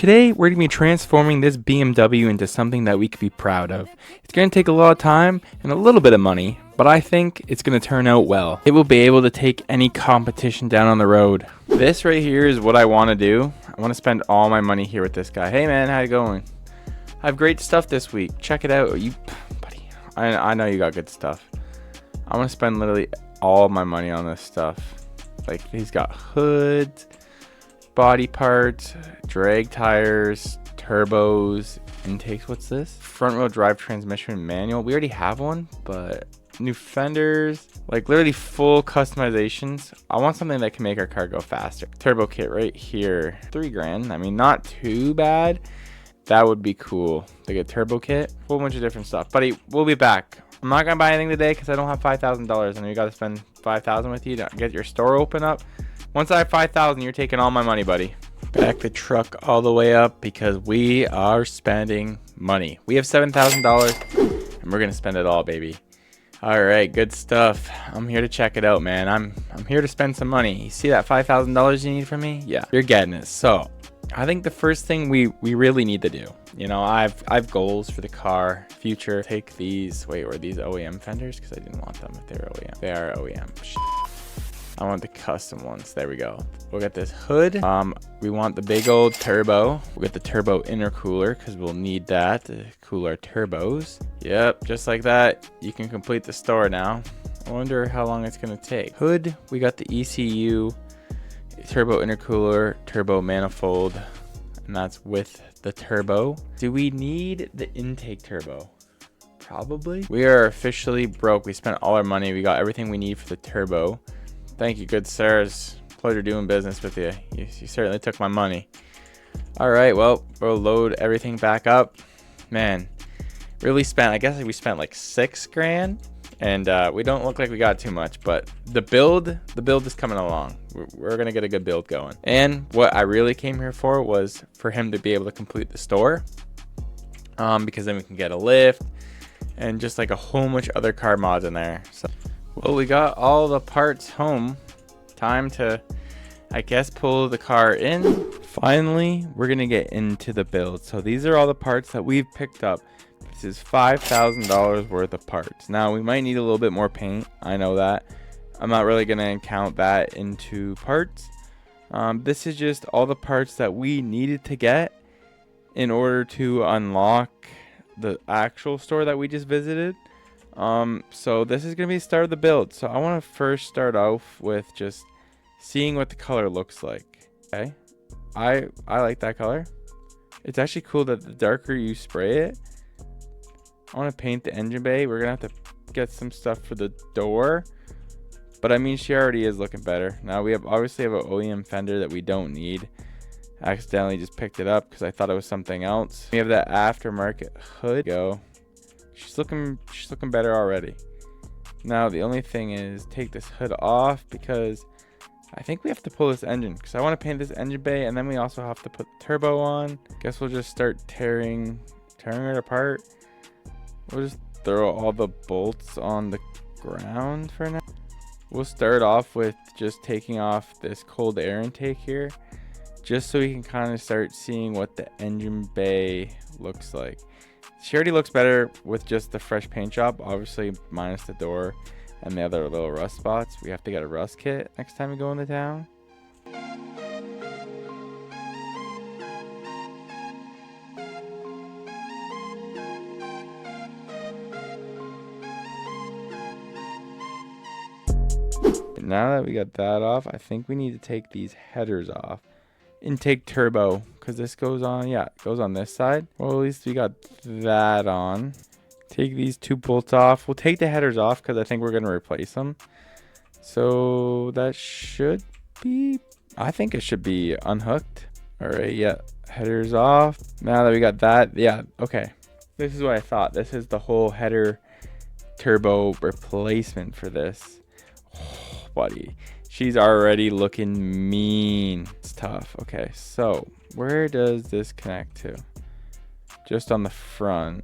Today, we're going to be transforming this BMW into something that we could be proud of. It's going to take a lot of time and a little bit of money, but I think it's going to turn out well. It will be able to take any competition down on the road. This right here is what I want to do. I want to spend all my money here with this guy. Hey man, how you going? I have great stuff this week. Check it out. Buddy, I know you got good stuff. I want to spend literally all my money on this stuff. Like, he's got hoods, body parts, drag tires, turbos, intakes. What's this? Front wheel drive transmission manual. We already have one, but new fenders, like literally full customizations. I want something that can make our car go faster. Turbo kit right here, $3,000. I mean, not too bad. That would be cool. Like a turbo kit, whole bunch of different stuff. Buddy, we'll be back. I'm not gonna buy anything today because I don't have $5,000, and you got to spend $5,000 with you to get your store open up. Once I have $5,000, you're taking all my money, buddy. Back the truck all the way up because we are spending money. We have $7,000, and we're gonna spend it all, baby. All right, good stuff. I'm here to check it out, man. I'm here to spend some money. You see that $5,000 you need from me? Yeah, you're getting it. So I think the first thing we really need to do, you know, I've goals for the car future. Take these. Wait, were these OEM fenders? Because I didn't want them if they were OEM. They are OEM. Shit. I want the custom ones. There we go. We'll get this hood. We want the big old turbo. We'll get the turbo intercooler because we'll need that to cool our turbos. Yep, just like that. You can complete the store now. I wonder how long it's gonna take. Hood. We got the ECU, turbo intercooler, turbo manifold, and that's with the turbo. Do we need the intake turbo? Probably. We are officially broke. We spent all our money. We got everything we need for the turbo. Thank you, good sir. It's a pleasure doing business with you. You certainly took my money. All right, well, we'll load everything back up. Man, really spent, I guess we spent like $6,000, and we don't look like we got too much, but the build is coming along. We're gonna get a good build going. And what I really came here for was for him to be able to complete the store, because then we can get a lift and just like a whole bunch of other car mods in there. So, well, we got all the parts home. Time to, I guess, pull the car in. Finally, we're gonna get into the build. So these are all the parts that we've picked up. This is $5,000 worth of parts. Now, we might need a little bit more paint. I know that. I'm not really gonna count that into parts. This is just all the parts that we needed to get in order to unlock the actual store that we just visited. So this is gonna be the start of the build. So I want to first start off with just seeing what the color looks like. Okay, I like that color. It's actually cool that the darker you spray it. I want to paint the engine bay. We're gonna have to get some stuff for the door, but I mean, she already is looking better. Now we obviously have an OEM fender that we don't need. I accidentally just picked it up because I thought it was something else. We have that aftermarket hood. Go. She's looking better already. Now the only thing is take this hood off because I think we have to pull this engine because I want to paint this engine bay, and then we also have to put the turbo on. Guess we'll just start tearing it apart. We'll just throw all the bolts on the ground for now. We'll start off with just taking off this cold air intake here, just so we can kind of start seeing what the engine bay looks like. She already looks better with just the fresh paint job, obviously minus the door and the other little rust spots. We have to get a rust kit next time we go into town. Now that we got that off, I think we need to take these headers off. Intake turbo, because this goes on, yeah, it goes on this side. Well, at least we got that on. Take these two bolts off. We'll take the headers off because I think we're going to replace them. So that should be, I think it should be unhooked. All right, yeah, headers off. Now that we got that, yeah, okay. This is what I thought. This is the whole header turbo replacement for this. Oh, buddy. She's already looking mean. It's tough. Okay, so where does this connect to? Just on the front.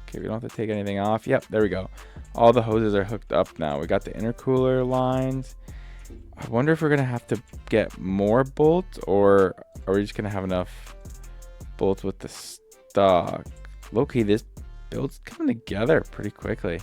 Okay, we don't have to take anything off. Yep, there we go. All the hoses are hooked up now. We got the intercooler lines. I wonder if we're gonna have to get more bolts, or are we just gonna have enough bolts with the stock? Low-key, this build's coming together pretty quickly.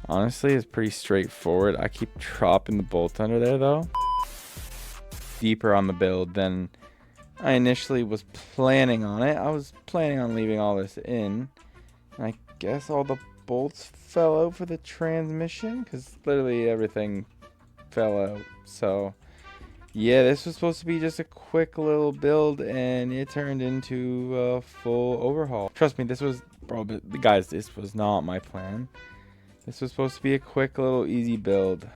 Honestly, it's pretty straightforward. I keep dropping the bolts under there though. Deeper on the build than I initially was planning on it. I was planning on leaving all this in. And I guess all the bolts fell out for the transmission because literally everything fell out. So yeah, this was supposed to be just a quick little build and it turned into a full overhaul. Trust me, this was, bro, guys, this was not my plan. This was supposed to be a quick little easy build.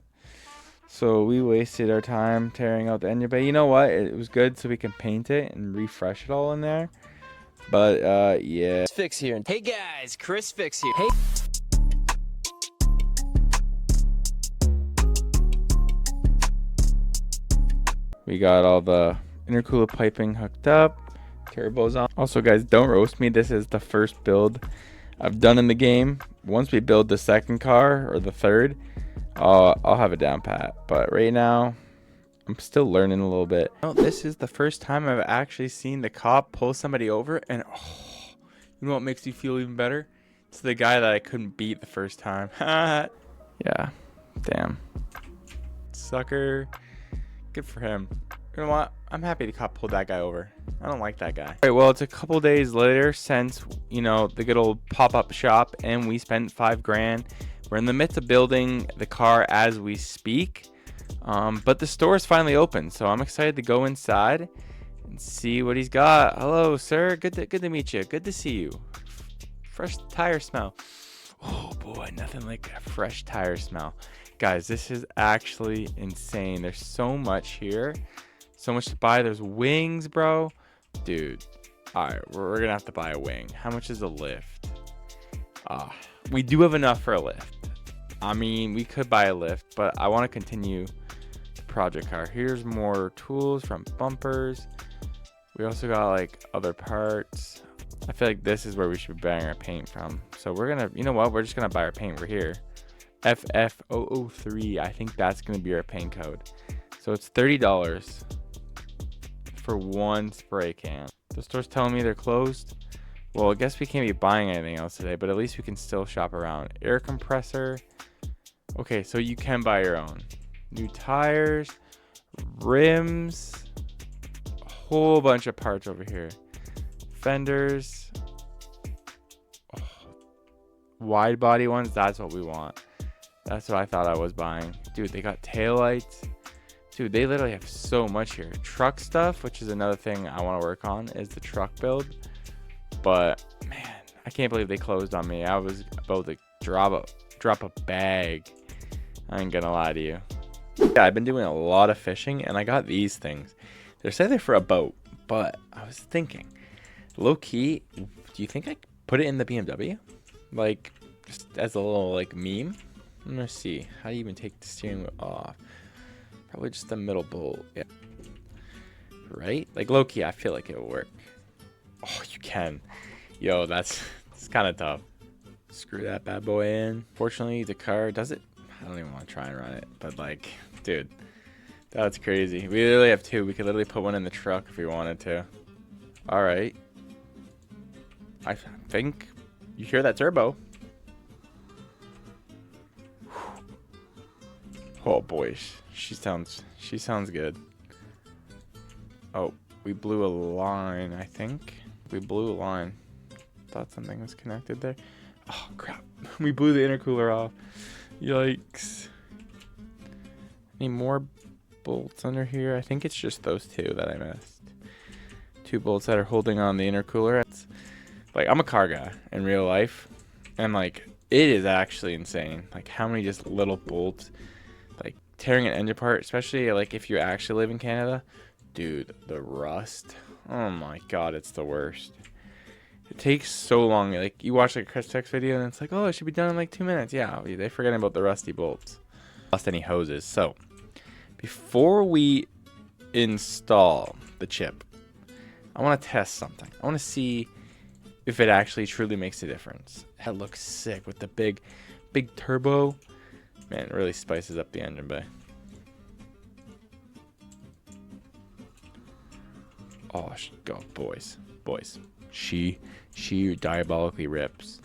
So we wasted our time tearing out the engine bay. You know what? It was good so we can paint it and refresh it all in there. But yeah. Chris Fix here. Hey guys, Chris Fix here. Hey. We got all the intercooler piping hooked up. Turbos on. Also guys, don't roast me. This is the first build I've done in the game. Once we build the second car or the third, I'll have it down pat. But right now, I'm still learning a little bit. This is the first time I've actually seen the cop pull somebody over, and oh, you know what makes me feel even better? It's the guy that I couldn't beat the first time. Yeah, damn. Sucker. Good for him. You know what? I'm happy the cop pulled that guy over. I don't like that guy. All right, well, it's a couple days later since, you know, the good old pop-up shop, and we spent $5 grand. We're in the midst of building the car as we speak, but the store is finally open, so I'm excited to go inside and see what he's got. Hello, sir. Good to meet you. Good to see you. Fresh tire smell. Oh boy, nothing like a fresh tire smell. Guys, this is actually insane. There's so much here, so much to buy. There's wings, bro. Dude, all right, we're gonna have to buy a wing. How much is a lift? We do have enough for a lift. I mean, we could buy a lift, but I want to continue the project car. Here's more tools from bumpers. We also got like other parts. I feel like this is where we should be buying our paint from. So we're gonna, you know what? We're just gonna buy our paint right here. FF003. I think that's gonna be our paint code. So it's $30 for one spray can. The store's telling me they're closed. Well, I guess we can't be buying anything else today, but at least we can still shop around. Air compressor. Okay, so you can buy your own. New tires, rims, a whole bunch of parts over here. Fenders, wide body ones, that's what we want. That's what I thought I was buying. Dude, they got taillights. Dude, they literally have so much here. Truck stuff, which is another thing I want to work on, is the truck build. But man, I can't believe they closed on me. I was about to drop a bag. I ain't gonna lie to you. Yeah, I've been doing a lot of fishing, and I got these things. They're said they're for a boat, but I was thinking, low key, do you think I could put it in the BMW? Like, just as a little like meme? I'm gonna see. How do you even take the steering wheel off? Probably just the middle bolt. Yeah. Right? Like low key, I feel like it will work. Oh, you can. Yo, it's kind of tough. Screw that bad boy in. Fortunately, the car does it. I don't even want to try and run it, but like, dude, that's crazy. We literally have two. We could literally put one in the truck if we wanted to. All right. I think you hear that turbo. Oh boy, she sounds good. Oh, we blew a line, I think. We blew a line. Thought something was connected there. Oh crap. We blew the intercooler off. Yikes. Any more bolts under here? I think it's just those two that I missed. Two bolts that are holding on the intercooler. It's, like, I'm a car guy in real life, and like it is actually insane. Like how many just little bolts, like tearing an engine apart, especially like if you actually live in Canada. Dude, the rust. Oh my god, it's the worst. It takes so long. Like you watch like a Chris Tex video and it's like, oh, it should be done in like 2 minutes. Yeah, they're forgetting about the rusty bolts. Lost any hoses. So before we install the chip, I want to test something. I want to see if it actually truly makes a difference. That looks sick with the big turbo. Man, it really spices up the engine bay. Oh, go, boys. She diabolically rips.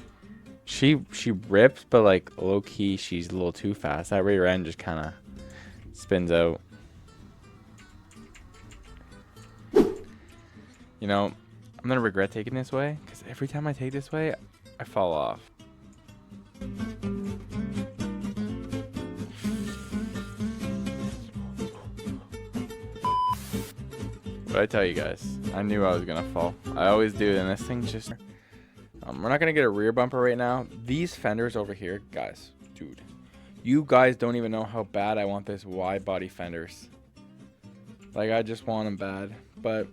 She rips, but like low key, she's a little too fast. That rear end just kind of spins out. You know, I'm gonna regret taking this way because every time I take this way, I fall off. What I tell you guys, I knew I was gonna fall. I always do, and this thing just. We're not gonna get a rear bumper right now. These fenders over here, guys, dude, you guys don't even know how bad I want this wide body fenders. Like, I just want them bad, but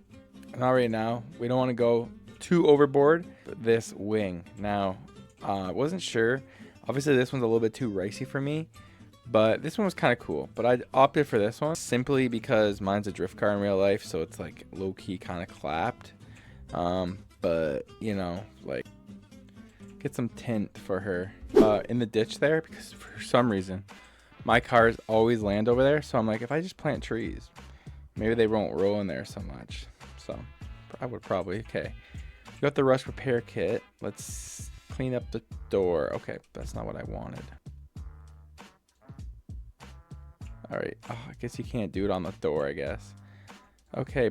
not right now. We don't want to go too overboard. This wing now, I wasn't sure. Obviously, this one's a little bit too ricey for me, but this one was kind of cool. But I opted for this one simply because mine's a drift car in real life, so it's like low key kind of clapped. But you know, like, get some tint for her in the ditch there, because for some reason my cars always land over there. So I'm like, if I just plant trees, maybe they won't roll in there so much. So I would probably. Okay, we got the rust repair kit. Let's clean up the door. Okay, that's not what I wanted. All right. Oh, I guess you can't do it on the door, I guess. Okay,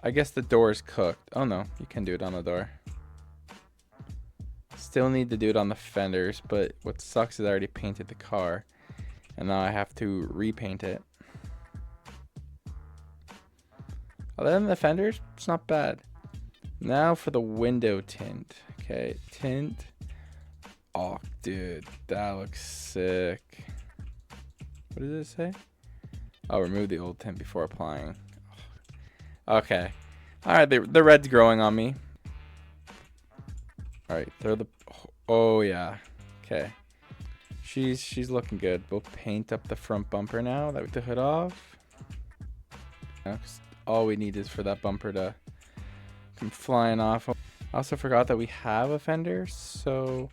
I guess the door is cooked. Oh no, you can do it on the door. Still need to do it on the fenders, but what sucks is I already painted the car, and now I have to repaint it. Other than the fenders, it's not bad. Now for the window tint. Okay, tint. Oh, dude, that looks sick. What does it say? Oh, remove the old tint before applying. Okay. All right, the red's growing on me. All right, throw the. Oh yeah. Okay. She's looking good. We'll paint up the front bumper now that we took the hood off. All we need is for that bumper to come flying off. I also forgot that we have a fender, so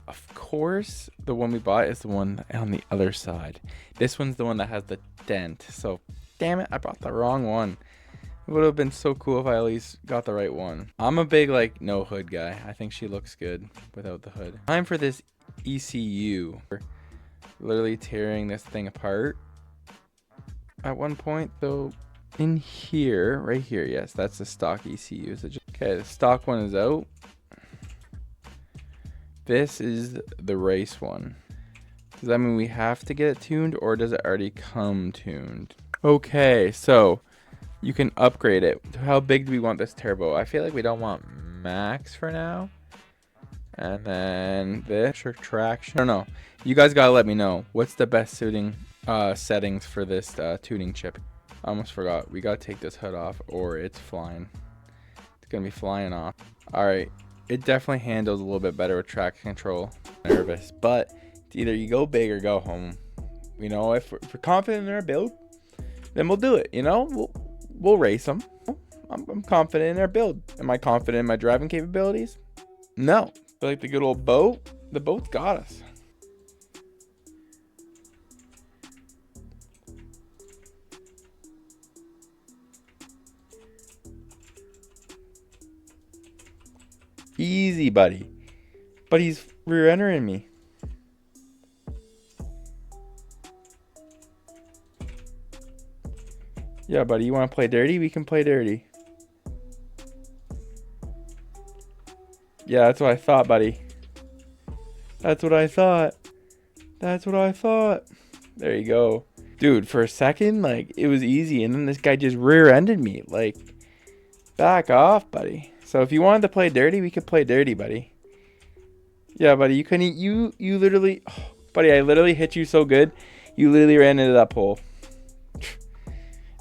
of course the one we bought is the one on the other side. This one's the one that has the dent. So damn it, I bought the wrong one. It would have been so cool if I at least got the right one. I'm a big like no hood guy. I think she looks good without the hood. Time for this ECU. We're literally tearing this thing apart. At one point though, in here, right here, yes, that's the stock ECU. So okay, the stock one is out. This is the race one. Does that mean we have to get it tuned, or does it already come tuned? Okay, so you can upgrade it. How big do we want this turbo? I feel like we don't want max for now. And then this traction. I don't know. You guys gotta let me know. What's the best suiting settings for this tuning chip? I almost forgot. We gotta take this hood off, or it's flying. It's gonna be flying off. All right. It definitely handles a little bit better with traction control. Nervous, but it's either you go big or go home. You know, if we're confident in our build, then we'll do it. You know, we'll race them. I'm confident in our build. Am I confident in my driving capabilities? No. But like the good old boat, the boat's got us. Easy, buddy. But he's rear-ending me. Yeah, buddy, you want to play dirty? We can play dirty. Yeah, that's what I thought, buddy. That's what I thought. That's what I thought. There you go. Dude, for a second, like, it was easy, and then this guy just rear-ended me. Like, back off, buddy. So if you wanted to play dirty, we could play dirty, buddy. Yeah, buddy, you couldn't. You literally, oh, buddy, I literally hit you so good, you literally ran into that pole.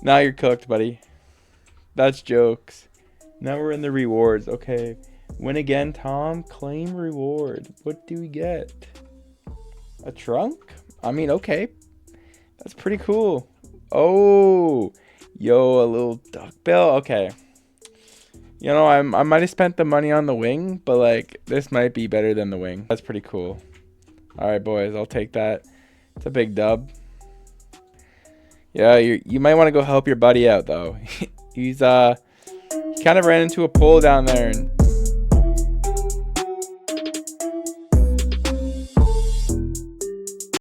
Now you're cooked, buddy. That's jokes. Now we're in the rewards. Okay, win again, Tom. Claim reward. What do we get? A trunk? I mean, okay, that's pretty cool. Oh, yo, a little duck bill. Okay. You know, I might have spent the money on the wing, but like this might be better than the wing. That's pretty cool. All right, boys, I'll take that. It's a big dub. Yeah, you might want to go help your buddy out though. He's kind of ran into a pole down there, and